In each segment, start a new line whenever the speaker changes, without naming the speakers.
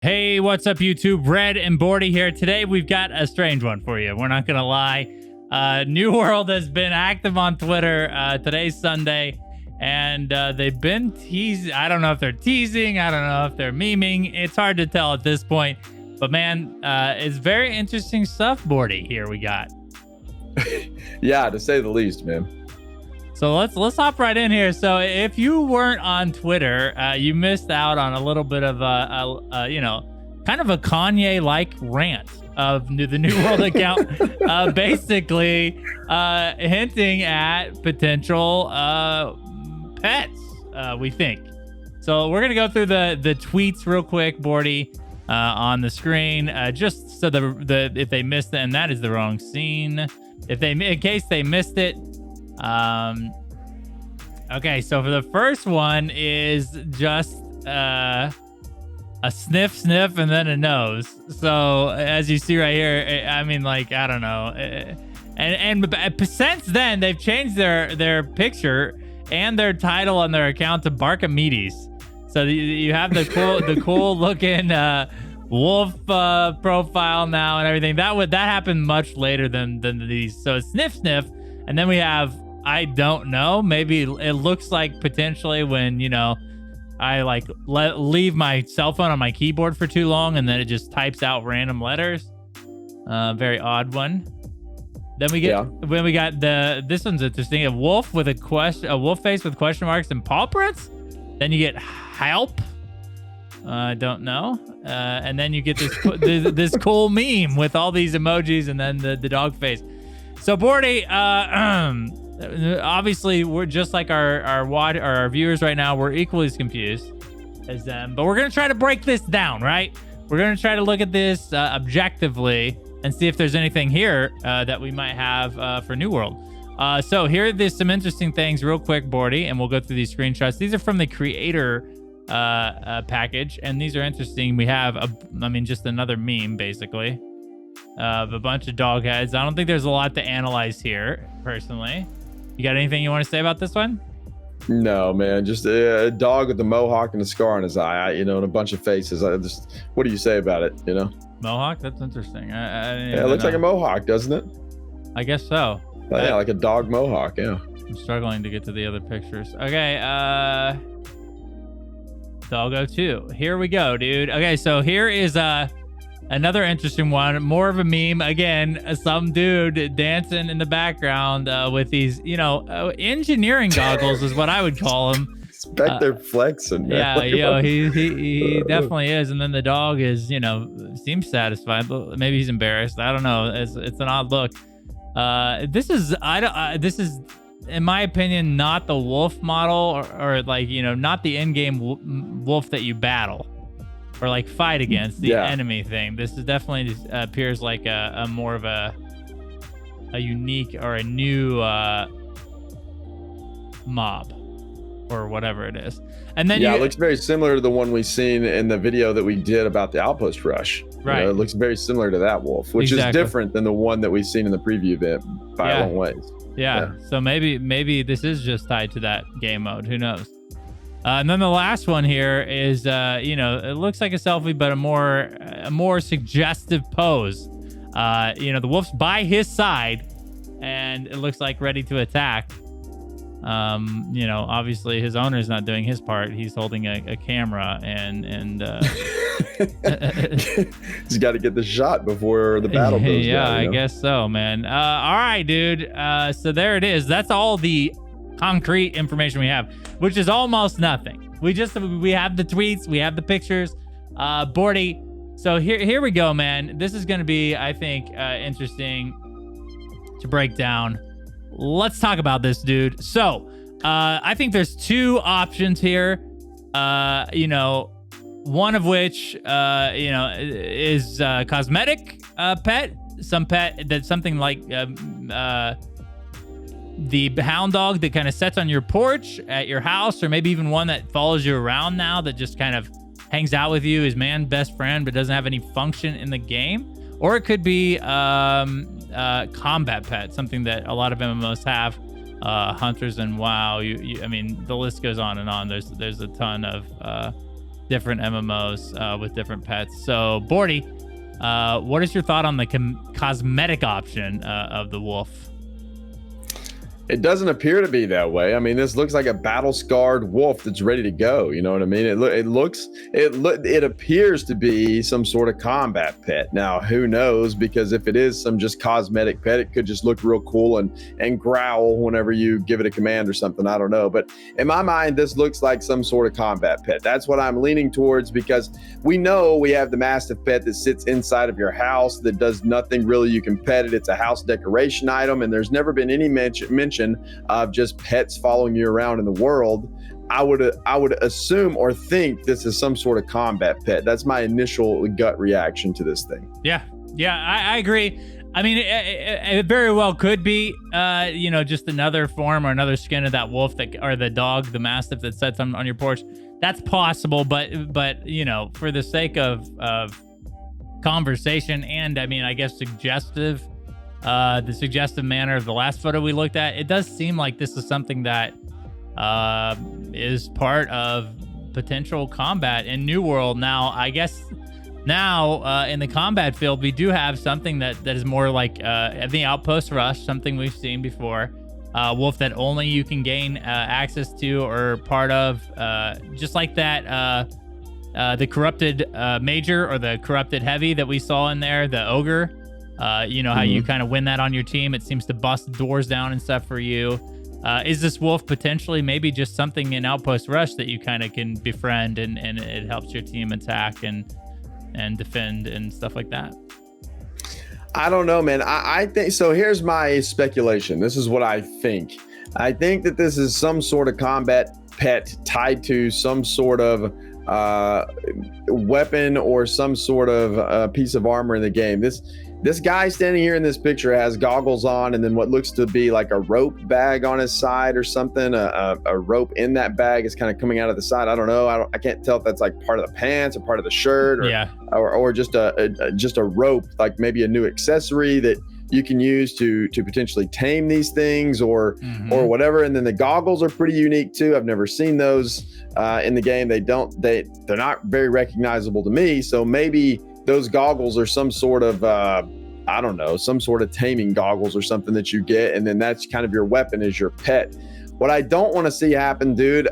Hey, what's up, YouTube? Red and Bordy here. Today, we've got a strange one for you. We're not going to lie. New World has been active on Twitter. Today's Sunday, and they've been teasing. I don't know if they're teasing. I don't know if they're memeing. It's hard to tell at this point. But, man, it's very interesting stuff, Bordy, here we got.
Yeah, to say the least, man.
So let's hop right in here. So if you weren't on Twitter, you missed out on a little bit of kind of a Kanye-like rant of the New World account, basically hinting at potential pets. We think. So we're gonna go through the tweets real quick, Bordy, on the screen, just so the if they missed it, and that is the wrong scene. In case they missed it. Okay, so for the first one is just a sniff and then a nose. So as you see right here, I mean, like, I don't know, and since then they've changed their picture and their title on their account to Barkamedes. So you have the cool looking wolf profile now and everything. That happened much later than these. So sniff, and then we have, I don't know, maybe it looks like potentially when, I like leave my cell phone on my keyboard for too long and then it just types out random letters. Very odd one. Then we got this one's interesting, a wolf with a wolf face with question marks and paw prints. Then you get help. I don't know. And then you get this cool meme with all these emojis and then the dog face. So Bordy, obviously we're just like our viewers right now. We're equally as confused as them, but we're gonna try to break this down, right? We're gonna try to look at this objectively and see if there's anything here that we might have for New World. So there's some interesting things real quick, Bordy, and we'll go through these screenshots. These are from the creator package, and these are interesting. We have just another meme basically of a bunch of dog heads. I don't think there's a lot to analyze here personally. You got anything you want to say about this one?
No, man. Just a dog with a mohawk and a scar on his eye, and a bunch of faces. What do you say about it?
Mohawk? That's interesting.
Yeah, it looks like a mohawk, doesn't it?
I guess so.
Yeah, like a dog mohawk. Yeah.
I'm struggling to get to the other pictures. Okay. Doggo 2. Here we go, dude. Okay, so here is another interesting one, more of a meme. Again, some dude dancing in the background with these, engineering goggles is what I would call them.
Back there flexing. Man.
Yeah, he definitely is. And then the dog is, seems satisfied, but maybe he's embarrassed. I don't know. It's an odd look. This is, in my opinion, not the wolf model or not the in-game wolf that you battle. Or like fight against the enemy thing. This is definitely appears like a more of a unique or a new mob or whatever it is. And then
it looks very similar to the one we seen in the video that we did about the outpost rush.
Right,
it looks very similar to that wolf, which is different than the one that we've seen in the preview event by a long ways.
Yeah. So maybe this is just tied to that game mode. Who knows? And then the last one here is, it looks like a selfie, but a more suggestive pose. The wolf's by his side, and it looks like ready to attack. Obviously his owner's not doing his part. He's holding a camera, and
he's got to get the shot before the battle goes down.
I guess so, man. All right, dude. So there it is. That's all the concrete information we have, which is almost nothing. We have the tweets, we have the pictures. Bordy, so here we go, man. This is going to be, I think, interesting to break down. Let's talk about this, dude. So I think there's two options here. One of which is cosmetic pet, some pet that's something like the hound dog that kind of sits on your porch at your house, or maybe even one that follows you around now that just kind of hangs out with you, is best friend, but doesn't have any function in the game. Or it could be combat pet, something that a lot of MMOs have. Hunters and WoW, the list goes on and on. There's a ton of different MMOs with different pets. So, Bordy, what is your thought on the cosmetic option of the wolf?
It doesn't appear to be that way. I mean, this looks like a battle-scarred wolf that's ready to go. You know what I mean? It appears to be some sort of combat pet. Now, who knows? Because if it is some just cosmetic pet, it could just look real cool and growl whenever you give it a command or something. I don't know. But in my mind, this looks like some sort of combat pet. That's what I'm leaning towards, because we know we have the mastiff pet that sits inside of your house that does nothing really. You can pet it. It's a house decoration item, and there's never been any mention of just pets following you around in the world. I would assume or think this is some sort of combat pet. That's my initial gut reaction to this thing.
Yeah, I agree. I mean, it very well could be, just another form or another skin of that wolf or the dog, the mastiff that sits on your porch. That's possible, but for the sake of conversation and I guess the suggestive manner of the last photo we looked at, it does seem like this is something that is part of potential combat in New World. Now, I guess in the combat field, we do have something that is more like the Outpost Rush, something we've seen before. Wolf that only you can gain access to or part of, just like that. The corrupted major or the corrupted heavy that we saw in there, the ogre. How you kind of win that on your team. It seems to bust doors down and stuff for you. Is this wolf potentially maybe just something in Outpost Rush that you kind of can befriend and it helps your team attack and defend and stuff like that?
I don't know, man. I think so. Here's my speculation. This is what I think. I think that this is some sort of combat pet tied to some sort of weapon or some sort of piece of armor in the game. This guy standing here in this picture has goggles on and then what looks to be like a rope bag on his side or something. A rope in that bag is kind of coming out of the side. I don't know. I can't tell if that's like part of the pants or part of the shirt or just a rope, like maybe a new accessory that you can use to potentially tame these things or whatever. And then the goggles are pretty unique too. I've never seen those in the game. They're not very recognizable to me. So maybe those goggles are some sort of some sort of taming goggles or something that you get, and then that's kind of your weapon as your pet. What I don't want to see happen, dude,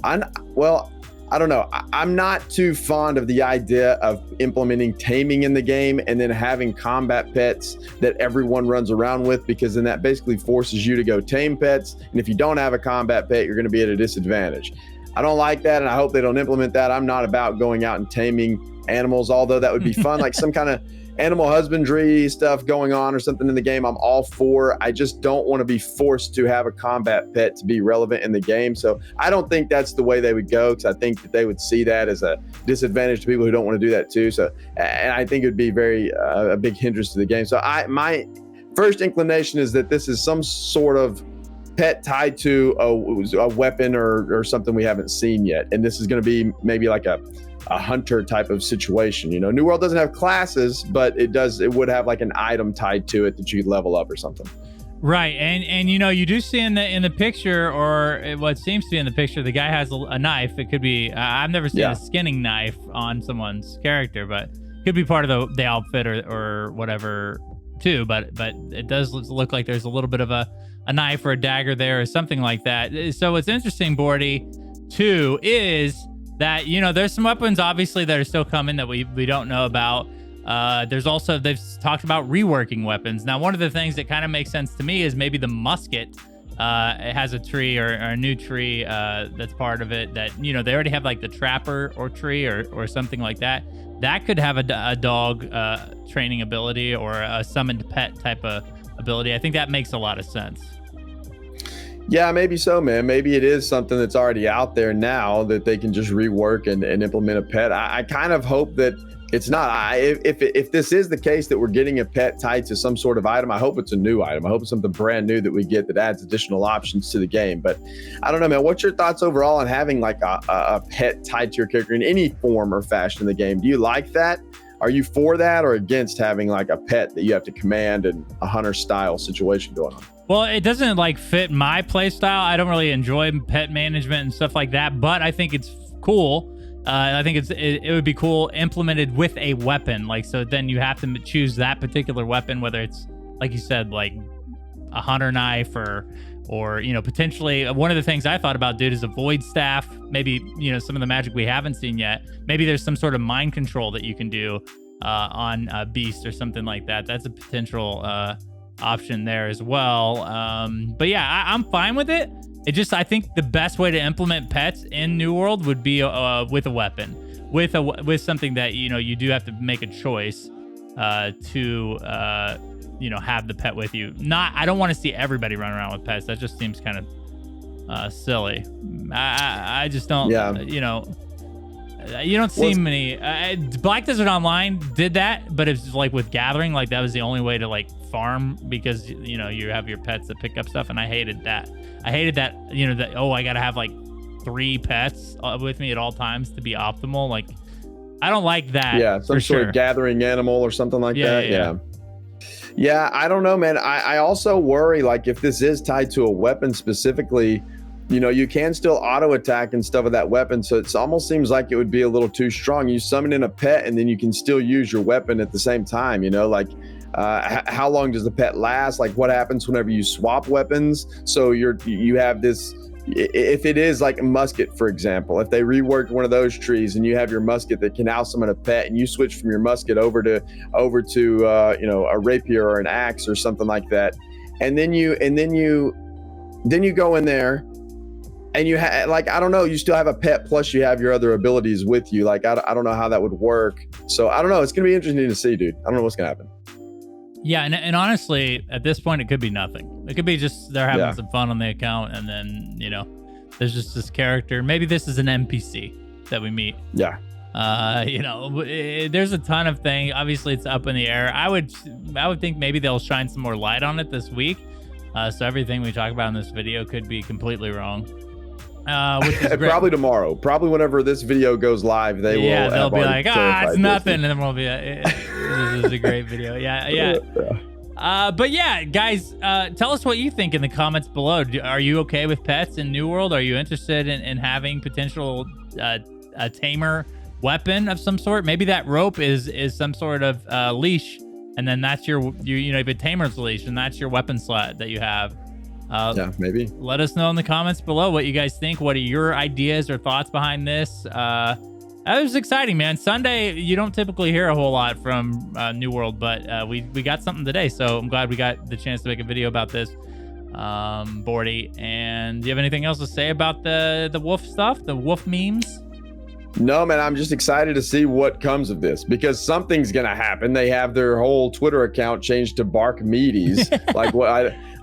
I don't know. I'm not too fond of the idea of implementing taming in the game and then having combat pets that everyone runs around with, because then that basically forces you to go tame pets. And if you don't have a combat pet, you're going to be at a disadvantage. I don't like that, and I hope they don't implement that. I'm not about going out and taming animals, although that would be fun, like some kind of animal husbandry stuff going on or something in the game. I'm all for. I just don't want to be forced to have a combat pet to be relevant in the game. So I don't think that's the way they would go, because I think that they would see that as a disadvantage to people who don't want to do that too. So, and I think it would be very a big hindrance to the game. So my first inclination is that this is some sort of pet tied to a weapon or something we haven't seen yet, and this is going to be maybe like a hunter type of situation. New World doesn't have classes, but it would have like an item tied to it that you could level up or something.
Right, and you do see in the picture, or what seems to be in the picture, the guy has a knife. It could be I've never seen a skinning knife on someone's character, but it could be part of the outfit or whatever too. But it does look like there's a little bit of a knife or a dagger there or something like that. So what's interesting, Bordy, too, is that there's some weapons obviously that are still coming that we don't know about. There's also, they've talked about reworking weapons. Now, one of the things that kind of makes sense to me is maybe the musket. It has a tree or a new tree that's part of it that they already have, like the trapper or tree or something like that. That could have a dog training ability or a summoned pet type of ability. I think that makes a lot of sense.
Yeah, maybe so, man. Maybe it is something that's already out there now that they can just rework and implement a pet. I kind of hope that it's not. If this is the case that we're getting a pet tied to some sort of item, I hope it's a new item. I hope it's something brand new that we get that adds additional options to the game. But I don't know, man. What's your thoughts overall on having like a pet tied to your character in any form or fashion in the game? Do you like that? Are you for that or against having like a pet that you have to command in a hunter style situation going on?
Well, it doesn't like fit my play style. I don't really enjoy pet management and stuff like that, but I think it's cool I think it would be cool implemented with a weapon. Like, so then you have to choose that particular weapon, whether it's, like you said, like a hunter knife or you know, potentially one of the things I thought about, dude, is a void staff. Maybe, you know, some of the magic we haven't seen yet. Maybe there's some sort of mind control that you can do on a beast or something like that. That's a potential option there as well. But yeah, I'm fine with it. It just, I think the best way to implement pets in New World would be with a weapon, with something that, you know, you do have to make a choice to you know, have the pet with you. I don't want to see everybody run around with pets. That just seems kind of silly. I just don't.
Yeah.
You know, you don't see many. Black Desert Online did that, but it's like with gathering, like that was the only way to like farm, because, you know, you have your pets that pick up stuff, and I hated that. You know, that, oh, I gotta have like 3 pets with me at all times to be optimal. Like, I don't like that.
Yeah, some sort of gathering animal or something like that. Yeah. Yeah, I don't know, man. I also worry, like, if this is tied to a weapon specifically, you know, you can still auto attack and stuff with that weapon. So it almost seems like it would be a little too strong. You summon in a pet and then you can still use your weapon at the same time, you know, like how long does the pet last? Like, what happens whenever you swap weapons? So you have this, if it is like a musket, for example, if they reworked one of those trees and you have your musket that can now summon a pet, and you switch from your musket over to you know, a rapier or an axe or something like that, and then you go in there and you have, like, I don't know, you still have a pet plus you have your other abilities with you. Like, I don't know how that would work. So I don't know. It's gonna be interesting to see, dude. I don't know what's gonna happen.
Yeah, and honestly, at this point, it could be nothing. It could be just they're having some fun on the account, and then, you know, there's just this character. Maybe this is an NPC that we meet.
Yeah.
You know, there's a ton of things. Obviously, it's up in the air. I would think maybe they'll shine some more light on it this week. So everything we talk about in this video could be completely wrong. Which is great.
Probably tomorrow. Probably whenever this video goes live, they will.
Yeah, they'll be like, it's nothing, and then we'll be like, this is a great video. Yeah. But yeah, guys, tell us what you think in the comments below. Are you okay with pets in New World? Are you interested in having potential a tamer weapon of some sort? Maybe that rope is some sort of leash, and then that's you know, if a tamer's leash, and that's your weapon slot that you have.
Yeah, maybe.
Let us know in the comments below what you guys think. What are your ideas or thoughts behind this? That was exciting, man. Sunday, you don't typically hear a whole lot from New World, but we got something today, so I'm glad we got the chance to make a video about this. Bordy, and do you have anything else to say about the wolf stuff, the wolf memes?
No, man, I'm just excited to see what comes of this, because something's gonna happen. They have their whole Twitter account changed to Bark Meaties. Like, what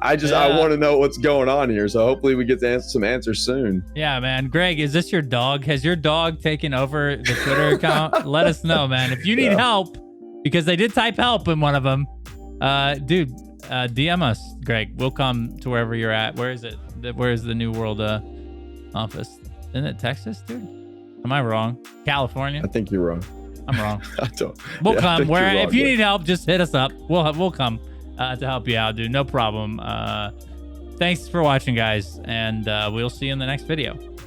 I want to know what's going on here. So hopefully we get to answer some answers soon. Yeah, man. Greg, is this your dog? Has your dog taken over the Twitter account? Let us know, man. If you need help, because they did type help in one of them, dude, DM us, Greg. We'll come to wherever you're at. Where is it? Where is the New World office? Isn't it Texas, dude? Am I wrong? California? I think you're wrong.
I'm wrong.
I don't.
We'll come. If you need help, just hit us up. We'll come to help you out, dude. No problem. Thanks for watching, guys, and we'll see you in the next video.